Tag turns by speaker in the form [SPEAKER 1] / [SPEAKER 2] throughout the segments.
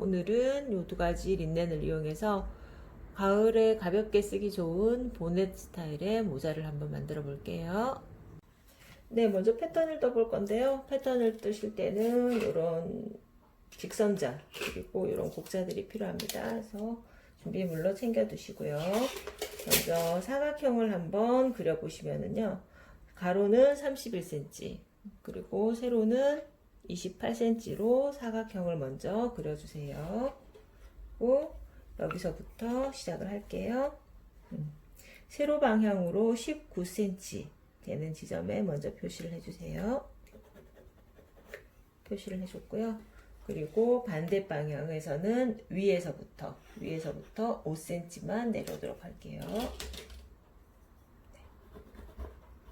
[SPEAKER 1] 오늘은 이 두 가지 린넨을 이용해서 가을에 가볍게 쓰기 좋은 보넷 스타일의 모자를 한번 만들어 볼게요. 네, 먼저 패턴을 떠볼 건데요. 패턴을 뜨실 때는 이런 직선자 그리고 이런 곡자들이 필요합니다. 그래서 준비물로 챙겨 두시고요. 먼저 사각형을 한번 그려 보시면은요. 가로는 31cm 그리고 세로는 28cm로 사각형을 먼저 그려주세요. 그리고 여기서부터 시작을 할게요. 세로 방향으로 19cm 되는 지점에 먼저 표시를 해주세요. 표시를 해줬고요. 그리고 반대 방향에서는 위에서부터 5cm만 내려오도록 할게요.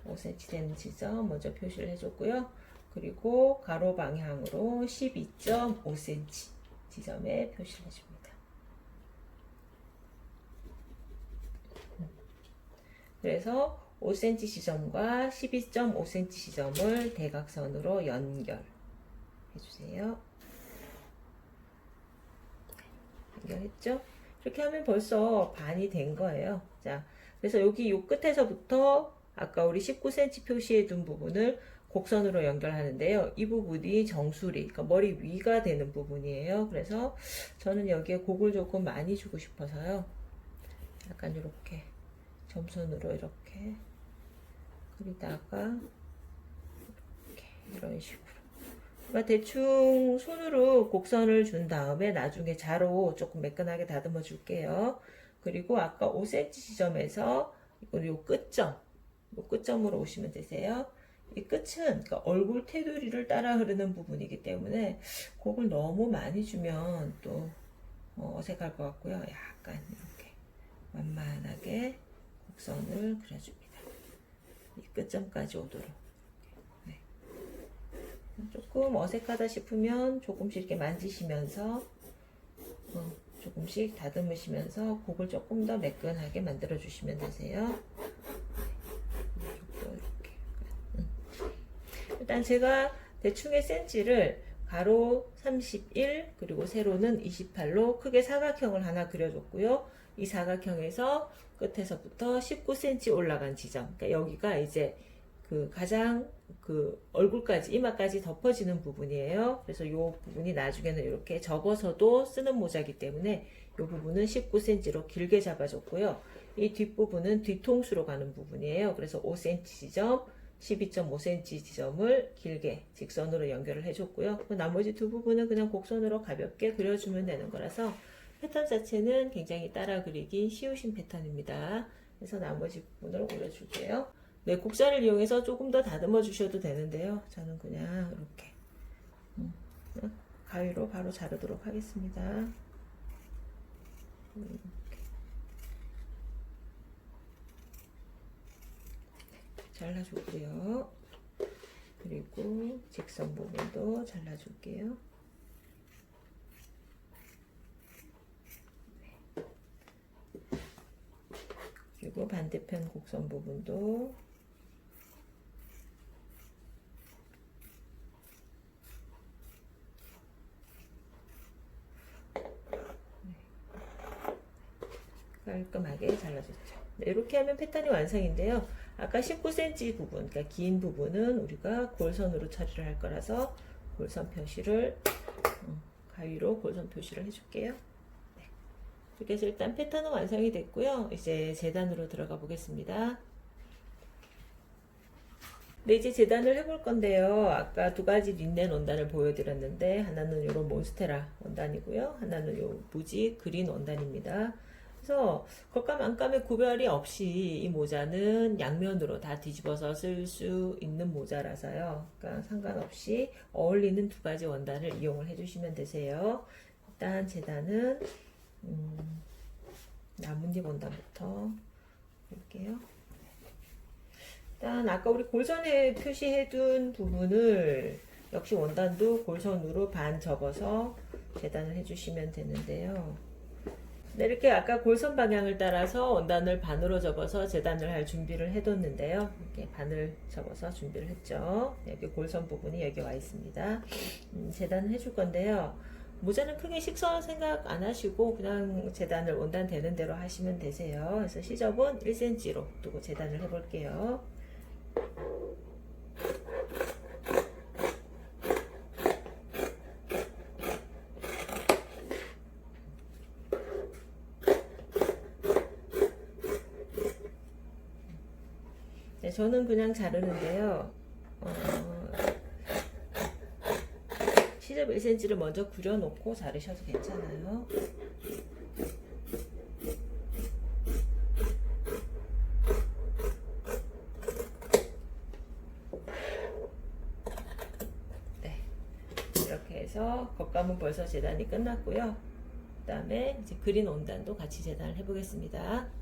[SPEAKER 1] 5cm 되는 지점 먼저 표시를 해줬고요. 그리고 가로 방향으로 12.5cm 지점에 표시를 해줍니다. 그래서 5cm 지점과 12.5cm 지점을 대각선으로 연결해 주세요. 연결했죠? 이렇게 하면 벌써 반이 된 거예요. 자, 그래서 여기 요 끝에서부터 아까 우리 19cm 표시해 둔 부분을 곡선으로 연결하는데요. 이 부분이 정수리, 그러니까 머리 위가 되는 부분이에요. 그래서 저는 여기에 곡을 조금 많이 주고 싶어서요. 약간 이렇게 점선으로 이렇게 그리다가 이렇게 이런 식으로 그러니까 대충 손으로 곡선을 준 다음에 나중에 자로 조금 매끈하게 다듬어 줄게요. 그리고 아까 5cm 지점에서 요 끝점으로 오시면 되세요. 이 끝은 그러니까 얼굴 테두리를 따라 흐르는 부분이기 때문에 곡을 너무 많이 주면 또 어색할 것 같고요. 약간 이렇게 완만하게 곡선을 그려줍니다. 이 끝점까지 오도록. 네. 조금 어색하다 싶으면 조금씩 이렇게 만지시면서 조금씩 다듬으시면서 곡을 조금 더 매끈하게 만들어 주시면 되세요. 일단 제가 대충의 센치를 가로 31 그리고 세로는 28로 크게 사각형을 하나 그려줬고요. 이 사각형에서 끝에서부터 19cm 올라간 지점, 그러니까 여기가 이제 그 가장 그 얼굴까지 이마까지 덮어지는 부분이에요. 그래서 이 부분이 나중에는 이렇게 접어서도 쓰는 모자이기 때문에 이 부분은 19cm로 길게 잡아줬고요. 이 뒷부분은 뒤통수로 가는 부분이에요. 그래서 5cm 지점 12.5cm 지점을 길게 직선으로 연결을 해줬고요. 나머지 두 부분은 그냥 곡선으로 가볍게 그려주면 되는 거라서 패턴 자체는 굉장히 따라 그리기 쉬우신 패턴입니다. 그래서 나머지 부분을 올려줄게요. 네, 곡선을 이용해서 조금 더 다듬어 주셔도 되는데요. 저는 그냥 이렇게 가위로 바로 자르도록 하겠습니다. 잘라주고요. 그리고 직선 부분도 잘라줄게요. 그리고 반대편 곡선 부분도 깔끔하게 잘라줬죠. 네, 이렇게 하면 패턴이 완성인데요. 아까 19cm 부분, 그러니까 긴 부분은 우리가 골선으로 처리를 할 거라서 골선 표시를 가위로 골선 표시를 해줄게요. 네. 이렇게 해서 일단 패턴은 완성이 됐고요. 이제 재단으로 들어가 보겠습니다. 네, 이제 재단을 해볼 건데요. 아까 두 가지 린넨 원단을 보여드렸는데 하나는 이런 몬스테라 원단이고요. 하나는 요 무지 그린 원단입니다. 그래서 겉감안감의 구별이 없이 이 모자는 양면으로 다 뒤집어서 쓸 수 있는 모자라서요. 그러니까 상관없이 어울리는 두 가지 원단을 이용을 해주시면 되세요. 일단 재단은 나뭇잎 원단부터 볼게요. 일단 아까 우리 골선에 표시해둔 부분을 역시 원단도 골선으로 반 접어서 재단을 해주시면 되는데요. 네, 이렇게 아까 골선 방향을 따라서 원단을 반으로 접어서 재단을 할 준비를 해뒀는데요. 이렇게 반을 접어서 준비를 했죠. 여기 골선 부분이 여기 와 있습니다. 재단을 해줄 건데요. 모자는 크게 식선 생각 안 하시고 그냥 재단을 원단 되는 대로 하시면 되세요. 그래서 시접은 1cm로 두고 재단을 해볼게요. 네, 저는 그냥 자르는데요. 시접 1cm를 먼저 그려놓고 자르셔도 괜찮아요. 네, 이렇게 해서 겉감은 벌써 재단이 끝났고요. 그 다음에 이제 그린 원단도 같이 재단을 해보겠습니다.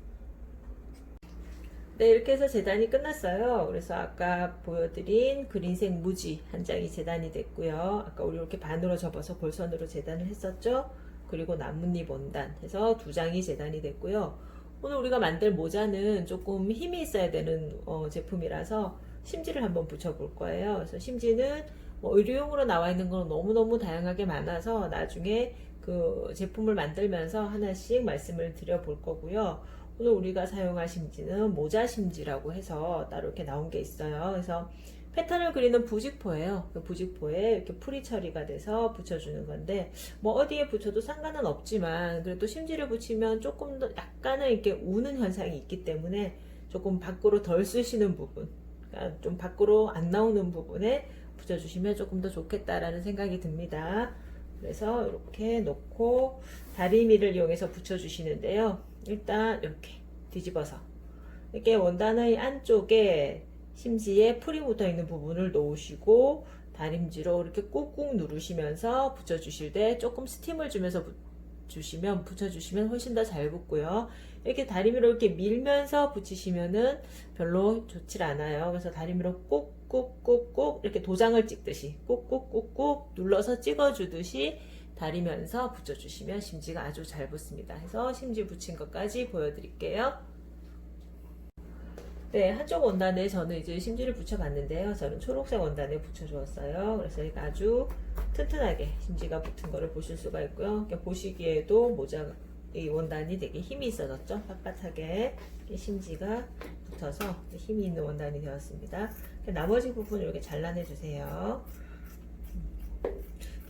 [SPEAKER 1] 네, 이렇게 해서 재단이 끝났어요. 그래서 아까 보여드린 그린색 무지 한 장이 재단이 됐고요. 아까 우리 이렇게 반으로 접어서 골선으로 재단을 했었죠. 그리고 나뭇잎 원단 해서 두 장이 재단이 됐고요. 오늘 우리가 만들 모자는 조금 힘이 있어야 되는 제품이라서 심지를 한번 붙여볼 거예요. 그래서 심지는 뭐 의류용으로 나와 있는 건 너무너무 다양하게 많아서 나중에 그 제품을 만들면서 하나씩 말씀을 드려볼 거고요. 오늘 우리가 사용할 심지는 모자 심지라고 해서 따로 이렇게 나온 게 있어요. 그래서 패턴을 그리는 부직포예요. 그 부직포에 이렇게 풀이 처리가 돼서 붙여주는 건데 뭐 어디에 붙여도 상관은 없지만 그래도 심지를 붙이면 조금 더 약간은 이렇게 우는 현상이 있기 때문에 조금 밖으로 덜 쓰시는 부분, 그러니까 좀 밖으로 안 나오는 부분에 붙여주시면 조금 더 좋겠다라는 생각이 듭니다. 그래서 이렇게 놓고 다리미를 이용해서 붙여주시는데요. 일단 이렇게 뒤집어서 이렇게 원단의 안쪽에 심지에 풀이 묻어 있는 부분을 놓으시고 다림질로 이렇게 꾹꾹 누르시면서 붙여주실 때 조금 스팀을 주면서 붙여주시면 훨씬 더 잘 붙고요. 이렇게 다리미로 이렇게 밀면서 붙이시면은 별로 좋질 않아요. 그래서 다리미로 꾹꾹꾹꾹 이렇게 도장을 찍듯이 꾹꾹꾹꾹 눌러서 찍어주듯이 다리면서 붙여주시면 심지가 아주 잘 붙습니다. 해서 심지 붙인 것까지 보여드릴게요. 네, 한쪽 원단에 저는 이제 심지를 붙여봤는데요. 저는 초록색 원단에 붙여주었어요. 그래서 이거 아주 튼튼하게 심지가 붙은 거를 보실 수가 있고요. 보시기에도 모자 이 원단이 되게 힘이 있어졌죠. 빳빳하게 심지가 붙어서 힘이 있는 원단이 되었습니다. 나머지 부분 이렇게 잘라내 주세요.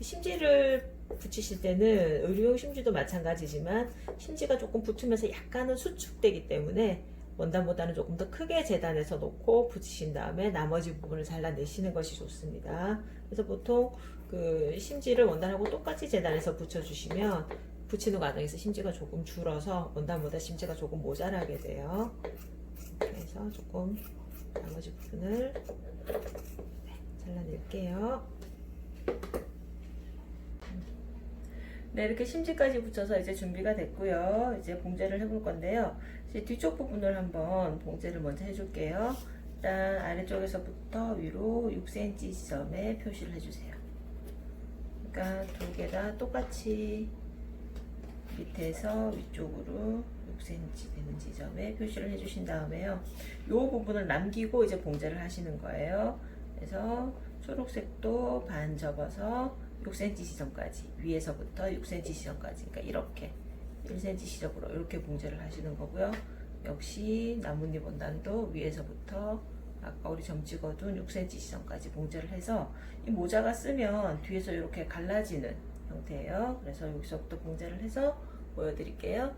[SPEAKER 1] 심지를 붙이실 때는 의류용 심지도 마찬가지지만 심지가 조금 붙으면서 약간은 수축되기 때문에 원단보다는 조금 더 크게 재단해서 놓고 붙이신 다음에 나머지 부분을 잘라내시는 것이 좋습니다. 그래서 보통 그 심지를 원단하고 똑같이 재단해서 붙여주시면 붙이는 과정에서 심지가 조금 줄어서 원단보다 심지가 조금 모자라게 돼요. 그래서 조금 나머지 부분을 잘라낼게요. 네, 이렇게 심지까지 붙여서 이제 준비가 됐고요. 이제 봉제를 해볼 건데요. 이제 뒤쪽 부분을 한번 봉제를 먼저 해줄게요. 일단 아래쪽에서부터 위로 6cm 지점에 표시를 해주세요. 그러니까 두 개 다 똑같이 밑에서 위쪽으로 6cm 되는 지점에 표시를 해주신 다음에요. 이 부분을 남기고 이제 봉제를 하시는 거예요. 그래서 초록색도 반 접어서 6cm 지점까지, 위에서부터 6cm 지점까지, 그러니까 이렇게 1cm 시접으로 이렇게 봉제를 하시는 거고요. 역시 나뭇잎 원단도 위에서부터 아까 우리 점 찍어둔 6cm 지점까지 봉제를 해서 이 모자가 쓰면 뒤에서 이렇게 갈라지는 형태예요. 그래서 여기서부터 봉제를 해서 보여드릴게요.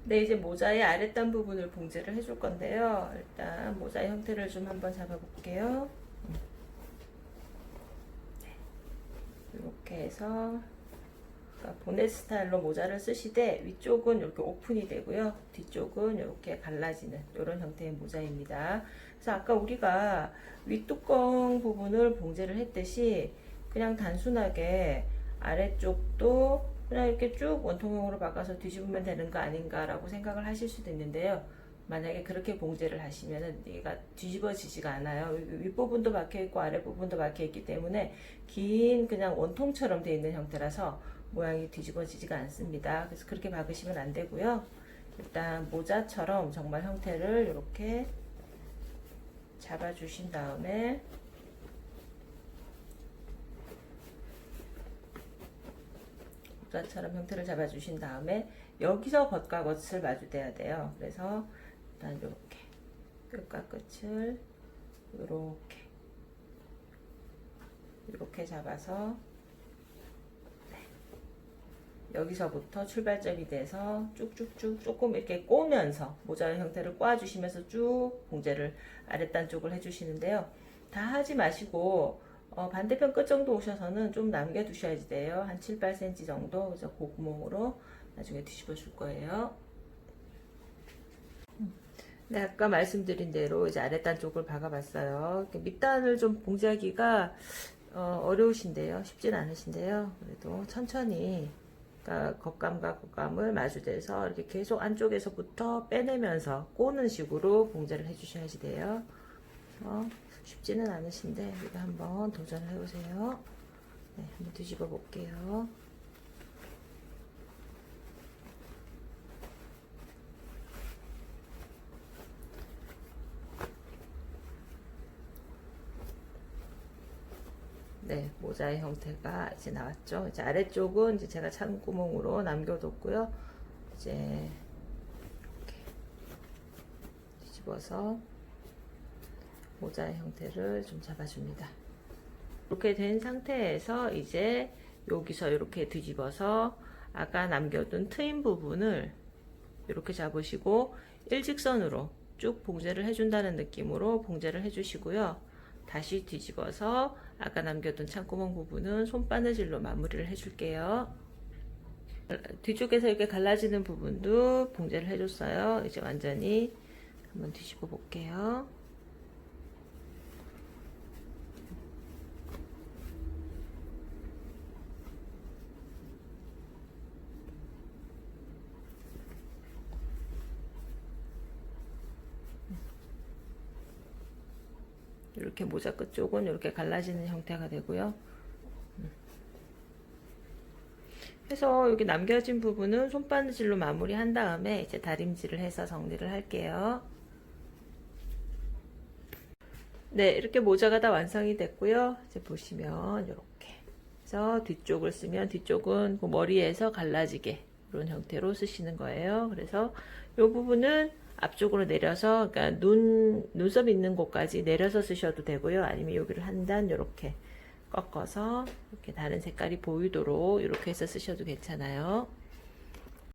[SPEAKER 1] 네, 이제 모자의 아랫단 부분을 봉제를 해줄 건데요. 일단 모자의 형태를 좀 한번 잡아볼게요. 이렇게 해서 그러니까 보넷 스타일로 모자를 쓰시되 위쪽은 이렇게 오픈이 되고요. 뒤쪽은 이렇게 갈라지는 이런 형태의 모자입니다. 그래서 아까 우리가 윗뚜껑 부분을 봉제를 했듯이 그냥 단순하게 아래쪽도 그냥 이렇게 쭉 원통형으로 바꿔서 뒤집으면 되는 거 아닌가 라고 생각을 하실 수도 있는데요. 만약에 그렇게 봉제를 하시면은 얘가 뒤집어지지가 않아요. 윗부분도 박혀있고 아랫부분도 박혀있기 때문에 긴 그냥 원통처럼 되어 있는 형태라서 모양이 뒤집어지지가 않습니다. 그래서 그렇게 박으시면 안 되고요. 일단 모자처럼 정말 형태를 이렇게 잡아주신 다음에 복자처럼 형태를 잡아주신 다음에 여기서 겉과 겉을 마주대야 돼요. 그래서 일단 이렇게 끝과 끝을 이렇게 잡아서 여기서부터 출발점이 돼서 쭉쭉쭉 조금 이렇게 꼬면서 모자의 형태를 꼬아주시면서 쭉 봉제를 아랫단 쪽을 해주시는데요. 다 하지 마시고 반대편 끝 정도 오셔서는 좀 남겨두셔야 돼요. 한 7, 8cm 정도. 그래서 그 구멍으로 나중에 뒤집어 줄 거예요. 네, 아까 말씀드린 대로 이제 아랫단 쪽을 박아봤어요. 밑단을 좀 봉제하기가 어려우신데요. 쉽진 않으신데요. 그래도 천천히 그러니까 겉감과 겉감을 마주대서 이렇게 계속 안쪽에서부터 빼내면서 꼬는 식으로 봉제를 해주셔야지 돼요. 쉽지는 않으신데 이거 한번 도전을 해보세요. 네, 한번 뒤집어 볼게요. 네, 모자의 형태가 이제 나왔죠. 이제 아래쪽은 이제 제가 찬구멍으로 남겨뒀고요. 이제 이렇게 뒤집어서 모자의 형태를 좀 잡아줍니다. 이렇게 된 상태에서 이제 여기서 이렇게 뒤집어서 아까 남겨둔 트임 부분을 이렇게 잡으시고 일직선으로 쭉 봉제를 해준다는 느낌으로 봉제를 해주시고요. 다시 뒤집어서 아까 남겨둔 창구멍 부분은 손바느질로 마무리를 해줄게요. 뒤쪽에서 이렇게 갈라지는 부분도 봉제를 해줬어요. 이제 완전히 한번 뒤집어 볼게요. 이렇게 모자 끝 쪽은 이렇게 갈라지는 형태가 되고요. 해서 여기 남겨진 부분은 손바느질로 마무리한 다음에 이제 다림질을 해서 정리를 할게요. 네, 이렇게 모자가 다 완성이 됐고요. 이제 보시면 이렇게 그래서 뒤쪽을 쓰면 뒤쪽은 그 머리에서 갈라지게 이런 형태로 쓰시는 거예요. 그래서 이 부분은 앞쪽으로 내려서 그러니까 눈썹 있는 곳까지 내려서 쓰셔도 되고요. 아니면 여기를 한 단 이렇게 꺾어서 이렇게 다른 색깔이 보이도록 이렇게 해서 쓰셔도 괜찮아요.